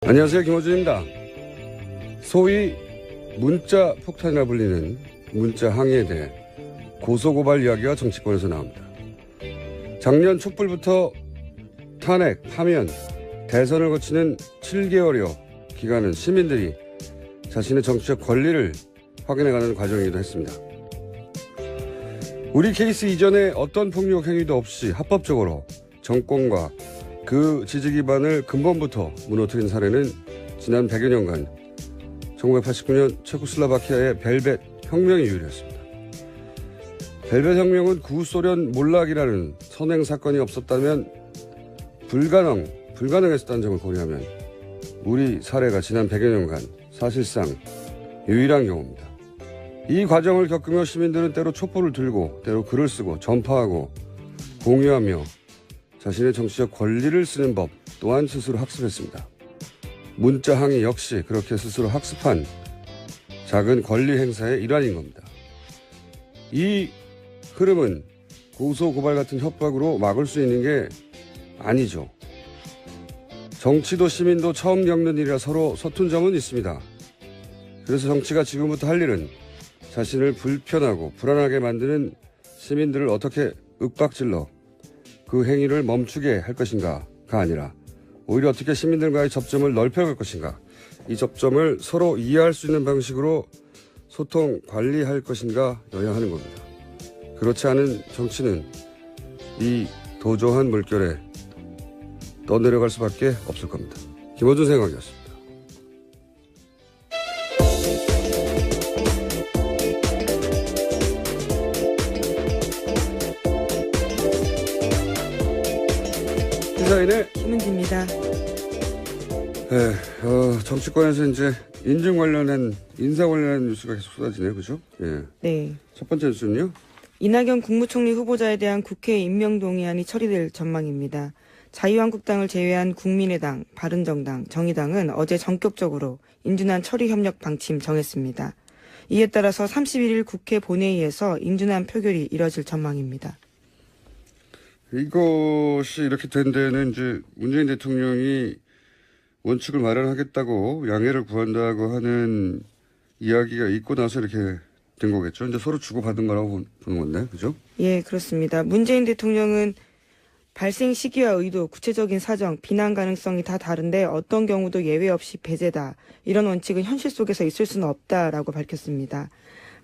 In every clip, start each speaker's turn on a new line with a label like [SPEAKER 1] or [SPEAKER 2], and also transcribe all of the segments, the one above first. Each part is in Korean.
[SPEAKER 1] 안녕하세요, 김호준입니다. 소위 문자 폭탄이라 불리는 문자 항의에 대해 고소고발 이야기가 정치권에서 나옵니다. 작년 촛불부터 탄핵, 파면, 대선을 거치는 7개월여 기간은 시민들이 자신의 정치적 권리를 확인해가는 과정이기도 했습니다. 우리 케이스 이전에 어떤 폭력 행위도 없이 합법적으로 정권과 그 지지 기반을 근본부터 무너뜨린 사례는 지난 100여 년간 1989년 체코슬로바키아의 벨벳 혁명이 유일했습니다. 벨벳 혁명은 구소련 몰락이라는 선행 사건이 없었다면 불가능했었다는 점을 고려하면 우리 사례가 지난 100여 년간 사실상 유일한 경우입니다. 이 과정을 겪으며 시민들은 때로 촛불을 들고 때로 글을 쓰고 전파하고 공유하며 자신의 정치적 권리를 쓰는 법 또한 스스로 학습했습니다. 문자 항의 역시 그렇게 스스로 학습한 작은 권리 행사의 일환인 겁니다. 이 흐름은 고소 고발 같은 협박으로 막을 수 있는 게 아니죠. 정치도 시민도 처음 겪는 일이라 서로 서툰 점은 있습니다. 그래서 정치가 지금부터 할 일은 자신을 불편하고 불안하게 만드는 시민들을 어떻게 윽박질러 그 행위를 멈추게 할 것인가가 아니라 오히려 어떻게 시민들과의 접점을 넓혀갈 것인가, 이 접점을 서로 이해할 수 있는 방식으로 소통, 관리할 것인가여야 하는 겁니다. 그렇지 않은 정치는 이 도저한 물결에 떠내려갈 수밖에 없을 겁니다. 김호준 생각이었습니다. 시사인의
[SPEAKER 2] 김은지입니다.
[SPEAKER 1] 네, 정치권에서 이제 인증 관련한, 인사 관련한 뉴스가 계속 쏟아지네요. 그죠? 예.
[SPEAKER 2] 네.
[SPEAKER 1] 첫 번째 뉴스는요?
[SPEAKER 2] 이낙연 국무총리 후보자에 대한 국회 임명동의안이 처리될 전망입니다. 자유한국당을 제외한 국민의당, 바른정당, 정의당은 어제 전격적으로 인준안 처리 협력 방침 정했습니다. 이에 따라서 31일 국회 본회의에서 인준안 표결이 이뤄질 전망입니다.
[SPEAKER 1] 이것이 이렇게 된 데는 이제 문재인 대통령이 원칙을 마련하겠다고 양해를 구한다고 하는 이야기가 있고 나서 이렇게 된 거겠죠. 이제 서로 주고받은 거라고 보는 건데, 그죠?
[SPEAKER 2] 예, 그렇습니다. 문재인 대통령은 발생 시기와 의도, 구체적인 사정, 비난 가능성이 다 다른데 어떤 경우도 예외 없이 배제다. 이런 원칙은 현실 속에서 있을 수는 없다라고 밝혔습니다.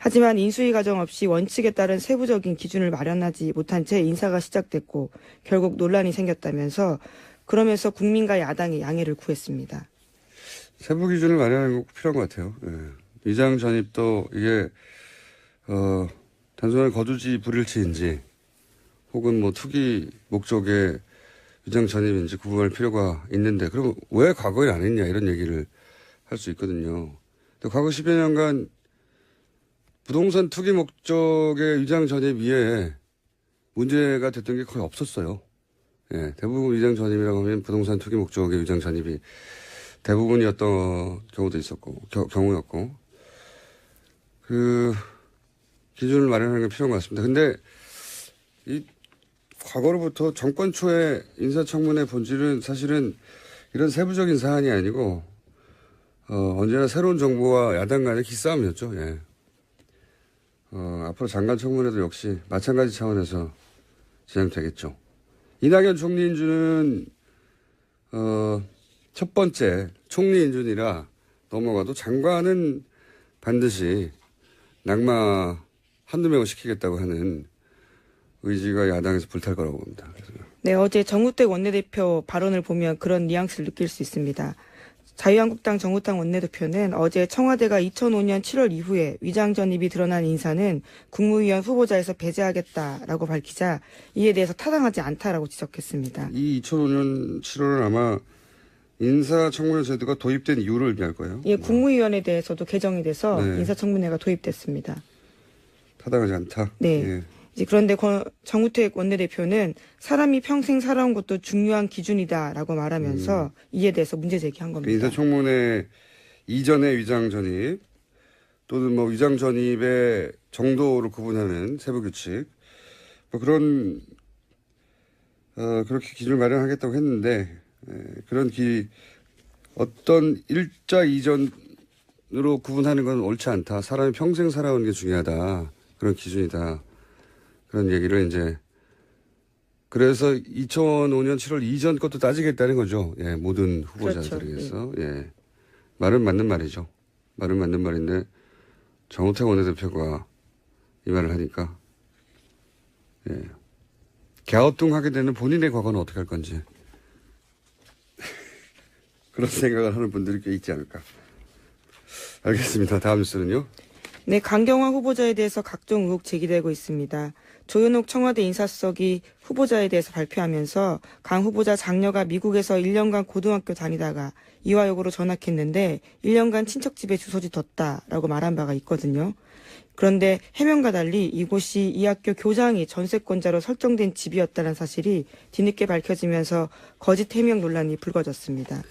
[SPEAKER 2] 하지만 인수위 과정 없이 원칙에 따른 세부적인 기준을 마련하지 못한 채 인사가 시작됐고 결국 논란이 생겼다면서 그러면서 국민과 야당의 양해를 구했습니다.
[SPEAKER 1] 세부 기준을 마련하는 거 꼭 필요한 것 같아요. 예. 위장 전입도 이게 단순한 거주지 불일치인지 혹은 뭐 투기 목적의 위장 전입인지 구분할 필요가 있는데 그럼 왜 과거에 안 했냐 이런 얘기를 할 수 있거든요. 근데 과거 10여 년간 부동산 투기 목적의 위장 전입 이외에 문제가 됐던 게 거의 없었어요. 예, 대부분 위장 전입이라고 하면 부동산 투기 목적의 위장 전입이 대부분이었던 경우도 있었고, 경우였고, 그 기준을 마련하는 게 필요한 것 같습니다. 근데 이 과거로부터 정권 초의 인사청문회 본질은 사실은 이런 세부적인 사안이 아니고, 언제나 새로운 정부와 야당 간의 기싸움이었죠. 예. 앞으로 장관 청문회도 역시 마찬가지 차원에서 진행되겠죠. 이낙연 총리 인준은, 첫 번째 총리 인준이라 넘어가도 장관은 반드시 낙마 한두 명을 시키겠다고 하는 의지가 야당에서 불탈 거라고 봅니다. 그래서.
[SPEAKER 2] 네, 어제 정우택 원내대표 발언을 보면 그런 뉘앙스를 느낄 수 있습니다. 자유한국당 정우택 원내대표는 어제 청와대가 2005년 7월 이후에 위장 전입이 드러난 인사는 국무위원 후보자에서 배제하겠다라고 밝히자 이에 대해서 타당하지 않다라고 지적했습니다.
[SPEAKER 1] 이 2005년 7월은 아마 인사청문회 제도가 도입된 이유를 의미할 거예요.
[SPEAKER 2] 예, 국무위원에 대해서도 개정이 돼서
[SPEAKER 1] 네.
[SPEAKER 2] 인사청문회가 도입됐습니다.
[SPEAKER 1] 타당하지 않다.
[SPEAKER 2] 네.
[SPEAKER 1] 예.
[SPEAKER 2] 이제 그런데 정우택 원내대표는 사람이 평생 살아온 것도 중요한 기준이다라고 말하면서 이에 대해서 문제 제기한 겁니다.
[SPEAKER 1] 인사청문회 이전의 위장 전입 또는 뭐 위장 전입의 정도를 구분하는 세부 규칙 뭐 그런 그렇게 기준을 마련하겠다고 했는데 그런 어떤 일자 이전으로 구분하는 건 옳지 않다. 사람이 평생 살아오는 게 중요하다. 그런 기준이다. 그런 얘기를 이제 그래서 2005년 7월 이전 것도 따지겠다는 거죠. 예, 모든 후보자들에게서.
[SPEAKER 2] 그렇죠.
[SPEAKER 1] 예. 말은 맞는 말이죠. 말은 맞는 말인데 정우택 원내대표가 이 말을 하니까 예. 갸우뚱하게 되는 본인의 과거는 어떻게 할 건지 그런 생각을 하는 분들이 꽤 있지 않을까. 알겠습니다. 다음 뉴스는요.
[SPEAKER 2] 네, 강경화 후보자에 대해서 각종 의혹 제기되고 있습니다. 조현옥 청와대 인사수석이 후보자에 대해서 발표하면서 강 후보자 장녀가 미국에서 1년간 고등학교 다니다가 이화여고로 전학했는데 1년간 친척집에 주소지 뒀다라고 말한 바가 있거든요. 그런데 해명과 달리 이곳이 이 학교 교장이 전세권자로 설정된 집이었다는 사실이 뒤늦게 밝혀지면서 거짓 해명 논란이 불거졌습니다.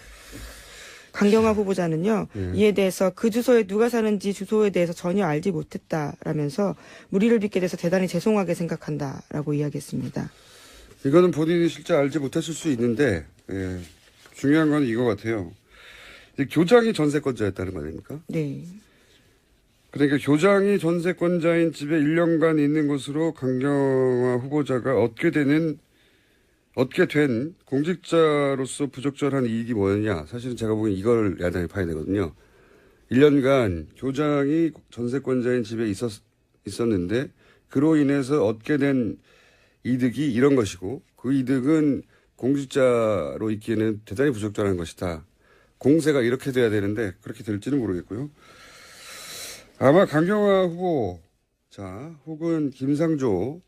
[SPEAKER 2] 강경화 후보자는요, 이에 대해서 그 주소에 누가 사는지 주소에 대해서 전혀 알지 못했다라면서 무리를 빚게 돼서 대단히 죄송하게 생각한다라고 이야기했습니다.
[SPEAKER 1] 이거는 본인이 실제 알지 못했을 수 있는데 예, 중요한 건 이거 같아요. 교장이 전세권자였다는 말입니까?
[SPEAKER 2] 네.
[SPEAKER 1] 그러니까 교장이 전세권자인 집에 1년간 있는 것으로 강경화 후보자가 얻게 된 공직자로서 부적절한 이익이 뭐였냐. 사실은 제가 보기엔 이걸 야당이 파야 되거든요. 1년간 교장이 전세권자인 집에 있었는데 그로 인해서 얻게 된 이득이 이런 것이고 그 이득은 공직자로 있기에는 대단히 부적절한 것이다. 공세가 이렇게 돼야 되는데 그렇게 될지는 모르겠고요. 아마 강경화 후보자 혹은 김상조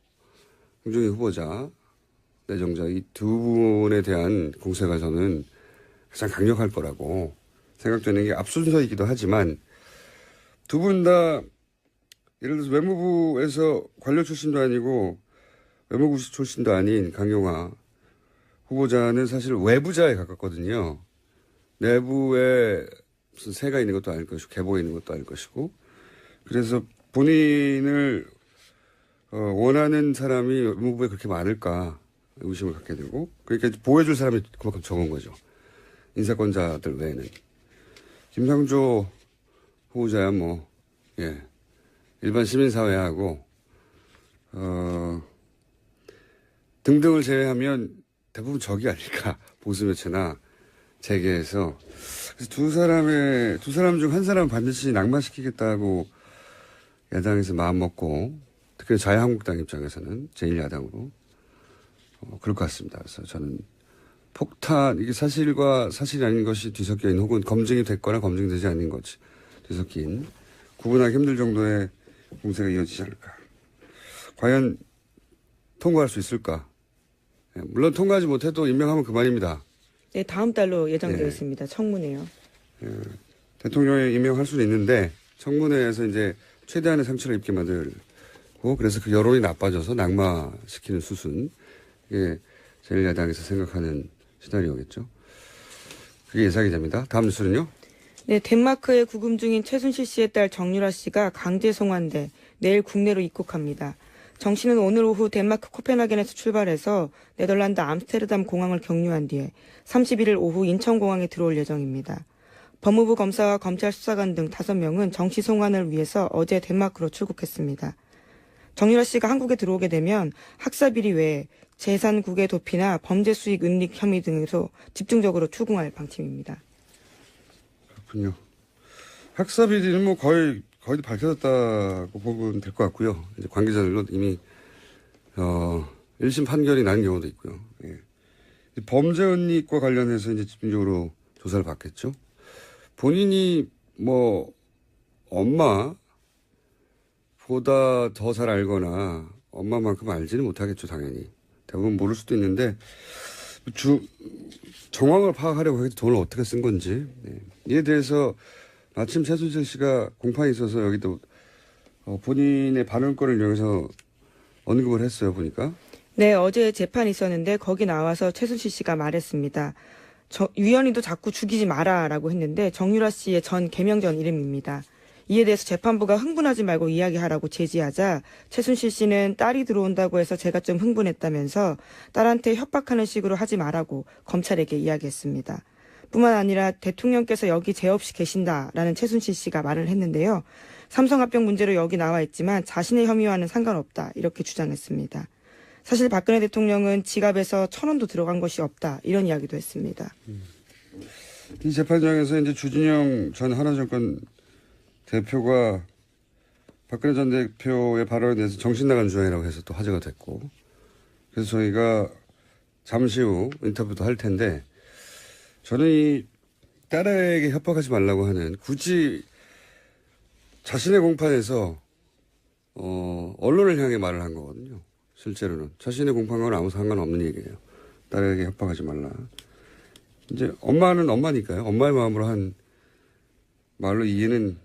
[SPEAKER 1] 공정위 후보자 내정자 이 두 분에 대한 공세가 저는 가장 강력할 거라고 생각되는 게 앞순서이기도 하지만 두 분 다 예를 들어서 외무부에서 관료 출신도 아니고 외무부 출신도 아닌 강경화 후보자는 사실 외부자에 가깝거든요. 내부에 무슨 새가 있는 것도 아닐 것이고 계보가 있는 것도 아닐 것이고 그래서 본인을 원하는 사람이 외무부에 그렇게 많을까 의심을 갖게 되고 그러니까 보호해줄 사람이 그만큼 적은 거죠. 인사권자들 외에는. 김상조 후보자야 뭐 예, 일반 시민사회하고 등등을 제외하면 대부분 적이 아닐까. 보수매체나 재계에서. 그래서 두 사람 중 한 사람은 반드시 낙마시키겠다고 야당에서 마음먹고 특히 자유한국당 입장에서는 제1야당으로 그럴 것 같습니다. 그래서 저는 폭탄, 이게 사실과 사실이 아닌 것이 뒤섞여 있는 혹은 검증이 됐거나 검증되지 않는 것이 뒤섞인 구분하기 힘들 정도의 공세가 이어지지 않을까. 과연 통과할 수 있을까? 물론 통과하지 못해도 임명하면 그만입니다. 네,
[SPEAKER 2] 다음 달로 예정되어 있습니다. 청문회요.
[SPEAKER 1] 대통령에 임명할 수는 있는데 청문회에서 이제 최대한의 상처를 입게 만들고 그래서 그 여론이 나빠져서 낙마시키는 수순. 이게 제1야당에서 생각하는 시나리오겠죠. 그게 예상이 됩니다. 다음 뉴스는요.
[SPEAKER 2] 네, 덴마크에 구금 중인 최순실 씨의 딸 정유라 씨가 강제 송환돼 내일 국내로 입국합니다. 정 씨는 오늘 오후 덴마크 코펜하겐에서 출발해서 네덜란드 암스테르담 공항을 경유한 뒤에 31일 오후 인천공항에 들어올 예정입니다. 법무부 검사와 검찰 수사관 등 5명은 정 씨 송환을 위해서 어제 덴마크로 출국했습니다. 정유라 씨가 한국에 들어오게 되면 학사비리 외에 재산국외 도피나 범죄 수익 은닉 혐의 등에서 집중적으로 추궁할 방침입니다.
[SPEAKER 1] 그렇군요. 학사비리는 뭐 거의 밝혀졌다고 보면 될 것 같고요. 이제 관계자들로 이미 1심 판결이 난 경우도 있고요. 예. 범죄 은닉과 관련해서 이제 집중적으로 조사를 받겠죠. 본인이 뭐 엄마보다 더 잘 알거나 엄마만큼 알지는 못하겠죠, 당연히. 대부분 모를 수도 있는데 정황을 파악하려고 하겠지 돈을 어떻게 쓴 건지. 네. 이에 대해서 마침 최순실 씨가 공판이 있어서 여기도 본인의 발언권을 이용해서 언급을 했어요, 보니까.
[SPEAKER 2] 네, 어제 재판이 있었는데 거기 나와서 최순실 씨가 말했습니다. 유연이도 자꾸 죽이지 마라라고 했는데 정유라 씨의 전 개명전 이름입니다. 이에 대해서 재판부가 흥분하지 말고 이야기하라고 제지하자 최순실 씨는 딸이 들어온다고 해서 제가 좀 흥분했다면서 딸한테 협박하는 식으로 하지 말라고 검찰에게 이야기했습니다. 뿐만 아니라 대통령께서 여기 죄 없이 계신다라는 최순실 씨가 말을 했는데요. 삼성합병 문제로 여기 나와 있지만 자신의 혐의와는 상관없다 이렇게 주장했습니다. 사실 박근혜 대통령은 지갑에서 1,000원도 들어간 것이 없다 이런 이야기도 했습니다.
[SPEAKER 1] 이 재판장에서 이제 주진영 전 하나증권 대표가 박근혜 전 대표의 발언에 대해서 정신 나간 주장이라고 해서 또 화제가 됐고, 그래서 저희가 잠시 후 인터뷰도 할 텐데, 저는 이 딸에게 협박하지 말라고 하는, 굳이 자신의 공판에서 언론을 향해 말을 한 거거든요. 실제로는 자신의 공판과는 아무 상관없는 얘기예요. 딸에게 협박하지 말라. 이제 엄마는 엄마니까요. 엄마의 마음으로 한 말로 이해는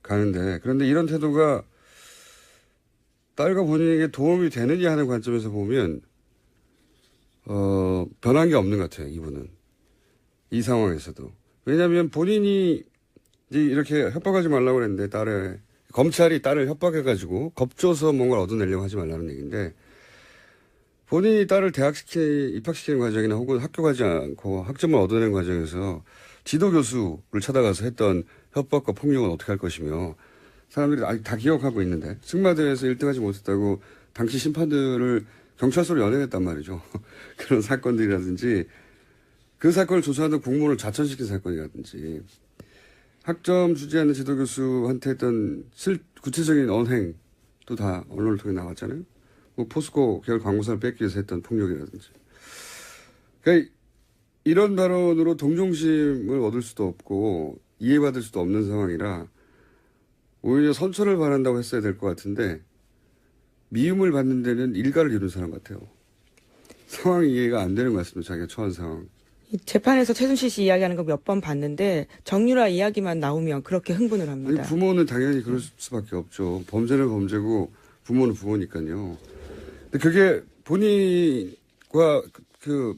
[SPEAKER 1] 가는데, 그런데 이런 태도가 딸과 본인에게 도움이 되느냐 하는 관점에서 보면 변한 게 없는 것 같아요. 이분은 이 상황에서도. 왜냐하면 본인이 이제 이렇게 협박하지 말라고 그랬는데 검찰이 딸을 협박해가지고 겁줘서 뭔가를 얻어내려고 하지 말라는 얘기인데, 본인이 딸을 입학시키는 과정이나 혹은 학교 가지 않고 학점을 얻어내는 과정에서 지도교수를 찾아가서 했던 협박과 폭력은 어떻게 할 것이며, 사람들이 아직 다 기억하고 있는데 승마대회에서 1등하지 못했다고 당시 심판들을 경찰서로 연행했단 말이죠. 그런 사건들이라든지, 그 사건을 조사하는 공무원을 자천시킨 사건이라든지, 학점 주지 않는 지도교수한테 했던 구체적인 언행도 다 언론을 통해 나왔잖아요. 뭐 포스코 계열 광고사를 뺏기 위해서 했던 폭력이라든지. 그러니까 이런 발언으로 동정심을 얻을 수도 없고 이해받을 수도 없는 상황이라 오히려 선처를 바란다고 했어야 될 것 같은데, 미움을 받는 데는 일가를 이룬 사람 같아요. 상황이 이해가 안 되는 것 같습니다. 자기가 처한 상황.
[SPEAKER 2] 재판에서 최순실 씨 이야기하는 거 몇 번 봤는데 정유라 이야기만 나오면 그렇게 흥분을 합니다.
[SPEAKER 1] 아니, 부모는 당연히 그럴 수밖에 없죠. 범죄는 범죄고 부모는 부모니까요. 근데 그게 본인과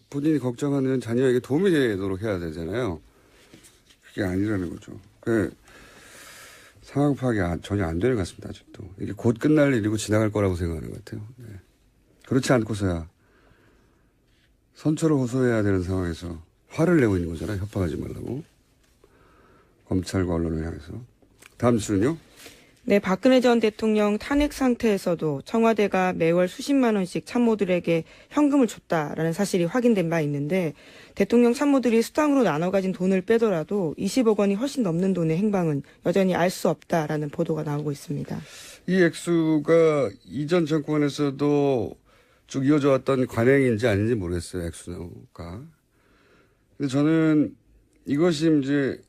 [SPEAKER 1] 본인이 걱정하는 자녀에게 도움이 되도록 해야 되잖아요. 그게 아니라는 거죠. 상황 파악이 전혀 안 되는 것 같습니다. 아직도. 이게 곧 끝날 일이고 지나갈 거라고 생각하는 것 같아요. 네. 그렇지 않고서야 선처를 호소해야 되는 상황에서 화를 내고 있는 거잖아요. 협박하지 말라고. 검찰과 언론을 향해서. 다음 주는요?
[SPEAKER 2] 네, 박근혜 전 대통령 탄핵 상태에서도 청와대가 매월 수십만 원씩 참모들에게 현금을 줬다라는 사실이 확인된 바 있는데, 대통령 참모들이 수당으로 나눠 가진 돈을 빼더라도 20억 원이 훨씬 넘는 돈의 행방은 여전히 알 수 없다라는 보도가 나오고 있습니다.
[SPEAKER 1] 이 액수가 이전 정권에서도 쭉 이어져 왔던 관행인지 아닌지 모르겠어요. 액수가. 근데 저는 이것이 이제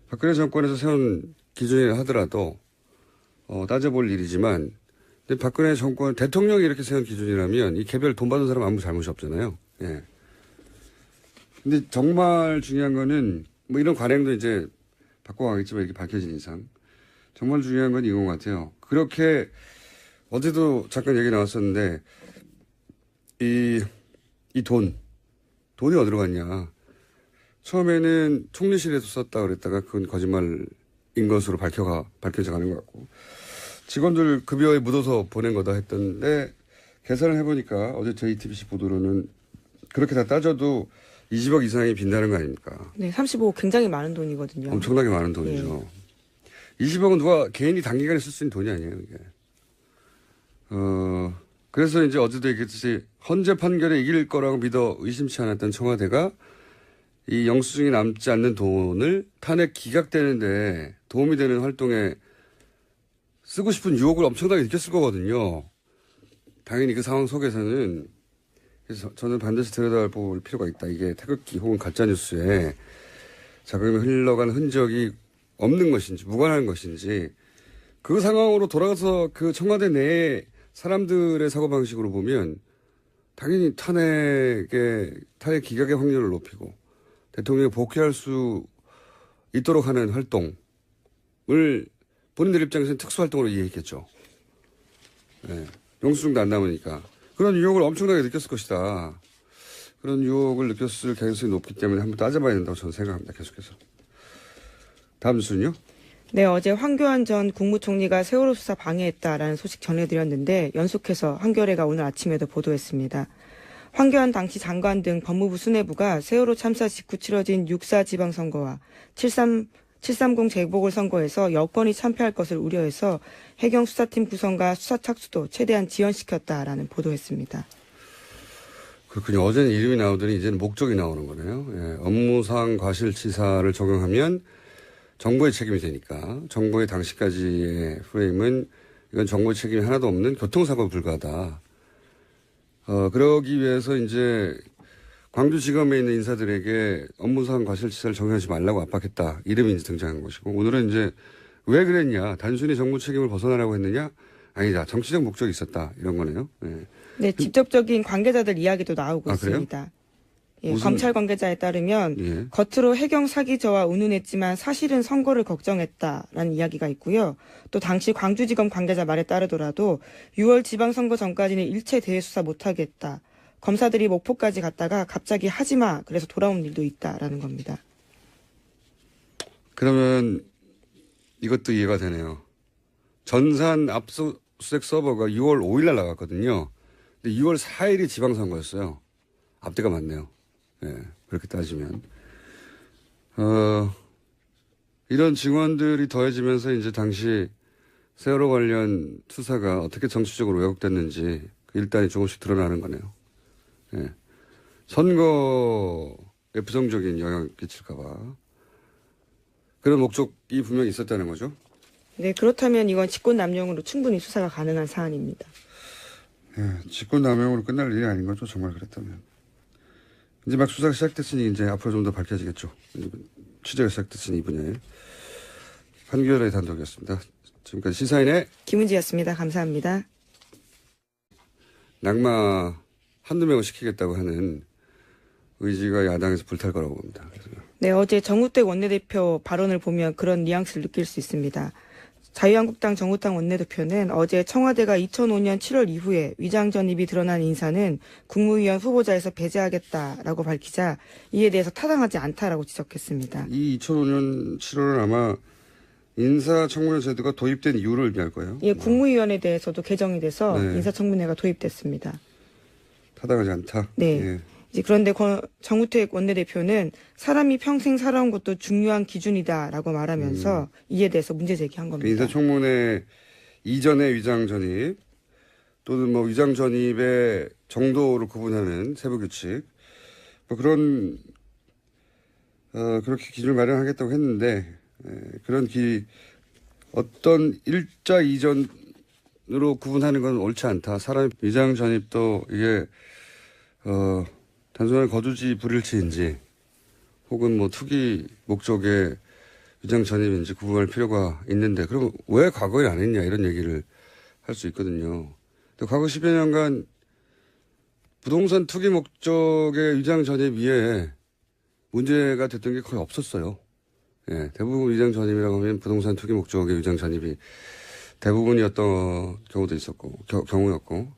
[SPEAKER 1] 박근혜 정권에서 세운 기준이라 하더라도 따져볼 일이지만, 근데 박근혜 정권 대통령이 이렇게 세운 기준이라면 이 개별 돈 받은 사람 아무 잘못이 없잖아요. 예. 근데 정말 중요한 거는 뭐 이런 관행도 이제 바꿔가겠지만 이렇게 밝혀진 이상 정말 중요한 건 이건 것 같아요. 그렇게 어제도 잠깐 얘기 나왔었는데 이 돈이 어디로 갔냐. 처음에는 총리실에서 썼다 그랬다가 그건 거짓말인 것으로 밝혀져 가는 것 같고, 직원들 급여에 묻어서 보낸 거다 했던데, 계산을 해보니까 어제 JTBC 보도로는 그렇게 다 따져도 20억 이상이 빈다는 거 아닙니까?
[SPEAKER 2] 네, 35억 굉장히 많은 돈이거든요.
[SPEAKER 1] 엄청나게 많은 돈이죠. 예. 20억은 누가 개인이 단기간에 쓸 수 있는 돈이 아니에요, 이게. 그래서 이제 어제도 얘기했듯이 헌재 판결에 이길 거라고 믿어 의심치 않았던 청와대가 이 영수증이 남지 않는 돈을 탄핵 기각되는데 도움이 되는 활동에 쓰고 싶은 유혹을 엄청나게 느꼈을 거거든요. 당연히 그 상황 속에서는. 그래서 저는 반드시 들여다볼 필요가 있다. 이게 태극기 혹은 가짜뉴스에 자금이 흘러간 흔적이 없는 것인지 무관한 것인지, 그 상황으로 돌아가서 그 청와대 내에 사람들의 사고방식으로 보면 당연히 탄핵 기각의 확률을 높이고 대통령이 복귀할 수 있도록 하는 활동을 본인들 입장에서는 특수활동으로 이해했겠죠. 네. 영수증도 안 남으니까. 그런 유혹을 엄청나게 느꼈을 것이다. 그런 유혹을 느꼈을 가능성이 높기 때문에 한번 따져봐야 된다고 저는 생각합니다. 계속해서. 다음 뉴스는요?
[SPEAKER 2] 네, 어제 황교안 전 국무총리가 세월호 수사 방해했다라는 소식 전해드렸는데 연속해서 한겨레가 오늘 아침에도 보도했습니다. 황교안 당시 장관 등 법무부 수뇌부가 세월호 참사 직후 치러진 6.4 지방선거와 7.30 재보궐선거에서 여권이 참패할 것을 우려해서 해경 수사팀 구성과 수사 착수도 최대한 지연시켰다라는 보도했습니다.
[SPEAKER 1] 그렇군요. 어제는 이름이 나오더니 이제는 목적이 나오는 거네요. 예, 업무상 과실치사를 적용하면 정부의 책임이 되니까 정부의 당시까지의 프레임은 이건 정부의 책임이 하나도 없는 교통사고에 불과하다. 그러기 위해서 이제 광주지검에 있는 인사들에게 업무상 과실치사를 적용하지 말라고 압박했다. 이름이 이제 등장한 것이고 오늘은 이제 왜 그랬냐. 단순히 정부 책임을 벗어나라고 했느냐. 아니다. 정치적 목적이 있었다. 이런 거네요. 예.
[SPEAKER 2] 네, 직접적인 관계자들 이야기도 나오고
[SPEAKER 1] 그래요?
[SPEAKER 2] 있습니다. 예, 검찰 관계자에 따르면
[SPEAKER 1] 예.
[SPEAKER 2] 겉으로 해경 사기저하 운운했지만 사실은 선거를 걱정했다라는 이야기가 있고요. 또 당시 광주지검 관계자 말에 따르더라도 6월 지방선거 전까지는 일체 대외 수사 못하겠다. 검사들이 목포까지 갔다가 갑자기 하지마 그래서 돌아온 일도 있다라는 겁니다.
[SPEAKER 1] 그러면 이것도 이해가 되네요. 전산 압수수색 서버가 6월 5일 날 나갔거든요. 근데 6월 4일이 지방선거였어요. 앞뒤가 맞네요. 예, 그렇게 따지면. 이런 증언들이 더해지면서 이제 당시 세월호 관련 수사가 어떻게 정치적으로 왜곡됐는지 일단이 조금씩 드러나는 거네요. 예. 선거에 부정적인 영향을 끼칠까봐. 그런 목적이 분명히 있었다는 거죠.
[SPEAKER 2] 네, 그렇다면 이건 직권남용으로 충분히 수사가 가능한 사안입니다.
[SPEAKER 1] 예, 직권남용으로 끝날 일이 아닌 거죠. 정말 그랬다면. 이제 막 수사가 시작됐으니 이제 앞으로 좀 더 밝혀지겠죠. 취재가 시작됐으니 이 분야에. 한겨레 단독이었습니다. 지금까지 시사인의
[SPEAKER 2] 김은지였습니다. 감사합니다.
[SPEAKER 1] 낙마 한두 명을 시키겠다고 하는 의지가 야당에서 불탈 거라고 봅니다.
[SPEAKER 2] 네, 어제 정우택 원내대표 발언을 보면 그런 뉘앙스를 느낄 수 있습니다. 자유한국당 정우택 원내대표는 어제 청와대가 2005년 7월 이후에 위장 전입이 드러난 인사는 국무위원 후보자에서 배제하겠다라고 밝히자 이에 대해서 타당하지 않다라고 지적했습니다.
[SPEAKER 1] 이 2005년 7월은 아마 인사청문회 제도가 도입된 이유를 의미할 거예요.
[SPEAKER 2] 예, 국무위원에 대해서도 개정이 돼서
[SPEAKER 1] 네.
[SPEAKER 2] 인사청문회가 도입됐습니다.
[SPEAKER 1] 타당하지 않다.
[SPEAKER 2] 네.
[SPEAKER 1] 예.
[SPEAKER 2] 이제 그런데 정우택 원내대표는 사람이 평생 살아온 것도 중요한 기준이다라고 말하면서 이에 대해서 문제 제기한 겁니다.
[SPEAKER 1] 인사청문회 이전의 위장 전입 또는 뭐 위장 전입의 정도를 구분하는 세부 규칙 뭐 그런 그렇게 기준을 마련하겠다고 했는데 그런 어떤 일자 이전으로 구분하는 건 옳지 않다. 사람 위장 전입도 이게 단순한 거두지 불일치인지 혹은 뭐 투기 목적의 위장 전입인지 구분할 필요가 있는데 그럼 왜 과거에 안 했냐 이런 얘기를 할 수 있거든요. 근데 과거 10여 년간 부동산 투기 목적의 위장 전입 이외에 문제가 됐던 게 거의 없었어요. 예, 대부분 위장 전입이라고 하면 부동산 투기 목적의 위장 전입이 대부분이었던 경우도 있었고 경우였고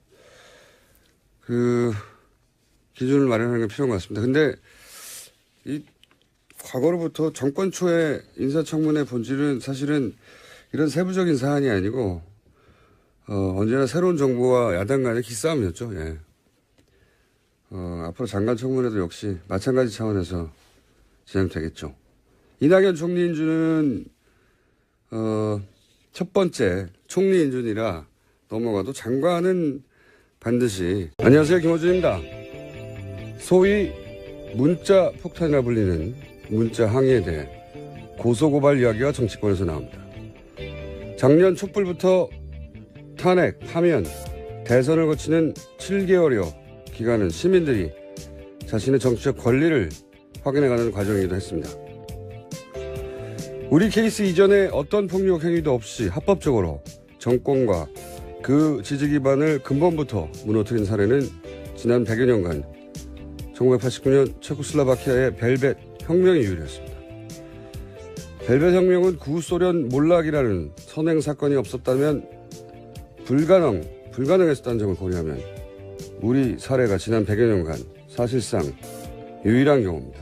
[SPEAKER 1] 그 기준을 마련하는 게 필요한 것 같습니다. 근데 이 과거로부터 정권 초의 인사청문회 본질은 사실은 이런 세부적인 사안이 아니고 언제나 새로운 정부와 야당 간의 기싸움이었죠. 예. 앞으로 장관 청문회도 역시 마찬가지 차원에서 진행되겠죠. 이낙연 총리 인준은 첫 번째 총리 인준이라 넘어가도 장관은 반드시. 안녕하세요, 김호준입니다. 소위 문자 폭탄이라 불리는 문자 항의에 대해 고소고발 이야기가 정치권에서 나옵니다. 작년 촛불부터 탄핵, 파면, 대선을 거치는 7개월여 기간은 시민들이 자신의 정치적 권리를 확인해가는 과정이기도 했습니다. 우리 케이스 이전에 어떤 폭력 행위도 없이 합법적으로 정권과 그 지지 기반을 근본부터 무너뜨린 사례는 지난 100여 년간 1989년 체코슬로바키아의 벨벳 혁명이 유일했습니다. 벨벳 혁명은 구소련 몰락이라는 선행 사건이 없었다면 불가능했었다는 점을 고려하면 우리 사례가 지난 100여 년간 사실상 유일한 경우입니다.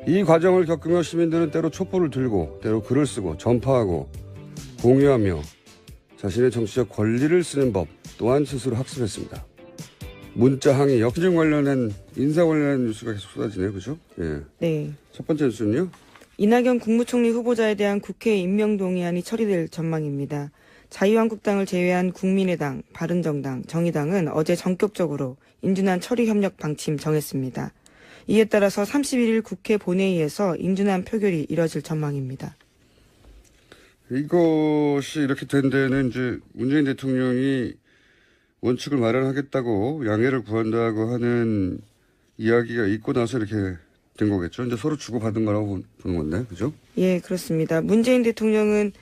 [SPEAKER 1] 이 과정을 겪으며 시민들은 때로 촛불을 들고 때로 글을 쓰고 전파하고 공유하며 자신의 정치적 권리를 쓰는 법 또한 스스로 학습했습니다. 문자 항의, 역진 관련한 인사 관련한 뉴스가 계속 쏟아지네요. 그죠? 예.
[SPEAKER 2] 네.
[SPEAKER 1] 첫 번째 뉴스는요.
[SPEAKER 2] 이낙연 국무총리 후보자에 대한 국회 임명동의안이 처리될 전망입니다. 자유한국당을 제외한 국민의당, 바른정당, 정의당은 어제 전격적으로 인준안 처리 협력 방침 정했습니다. 이에 따라서 31일 국회 본회의에서 인준안 표결이 이뤄질 전망입니다.
[SPEAKER 1] 이것이 이렇게 된 데는 이제 문재인 대통령이 원칙을 마련하겠다고 양해를 구한다고 하는 이야기가 있고 나서 이렇게 된 거겠죠. 이제 서로 주고받은 거라고 보는 건데, 그죠?
[SPEAKER 2] 예, 그렇습니다. 문재인 대통령은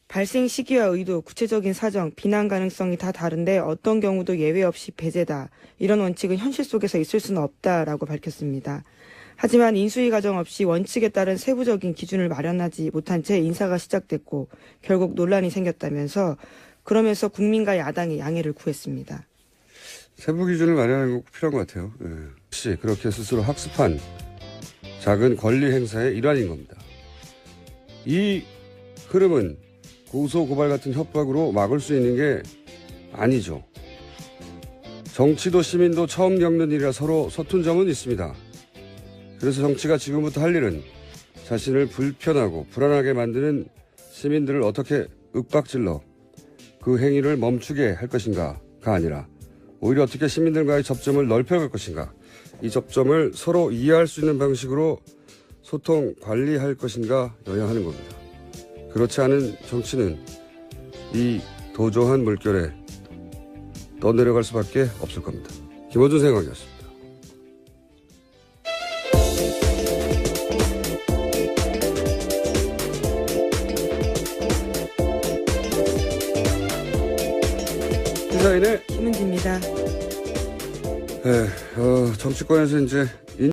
[SPEAKER 2] 발생 시기와 의도, 구체적인 사정, 비난 가능성이 다 다른데 어떤 경우도 예외 없이 배제다. 이런 원칙은 현실 속에서 있을 수는 없다라고 밝혔습니다. 하지만 인수위 과정 없이 원칙에 따른 세부적인 기준을 마련하지 못한 채 인사가 시작됐고 결국 논란이 생겼다면서 그러면서 국민과 야당의 양해를 구했습니다.
[SPEAKER 1] 세부 기준을 마련하는 거 필요한 것 같아요. 예. 혹시 그렇게 스스로 학습한 작은 권리 행사의 일환인 겁니다. 이 흐름은 고소 고발 같은 협박으로 막을 수 있는 게 아니죠. 정치도 시민도 처음 겪는 일이라 서로 서툰 점은 있습니다. 그래서 정치가 지금부터 할 일은 자신을 불편하고 불안하게 만드는 시민들을 어떻게 윽박질러 그 행위를 멈추게 할 것인가가 아니라 오히려 어떻게 시민들과의 접점을 넓혀갈 것인가, 이 접점을 서로 이해할 수 있는 방식으로 소통, 관리할 것인가여야 하는 겁니다. 그렇지 않은 정치는 이 도조한 물결에 떠내려갈 수밖에 없을 겁니다. 김어준 생각이었습니다. 시사인의
[SPEAKER 2] 김은지입니다.
[SPEAKER 1] 정치권에서 이제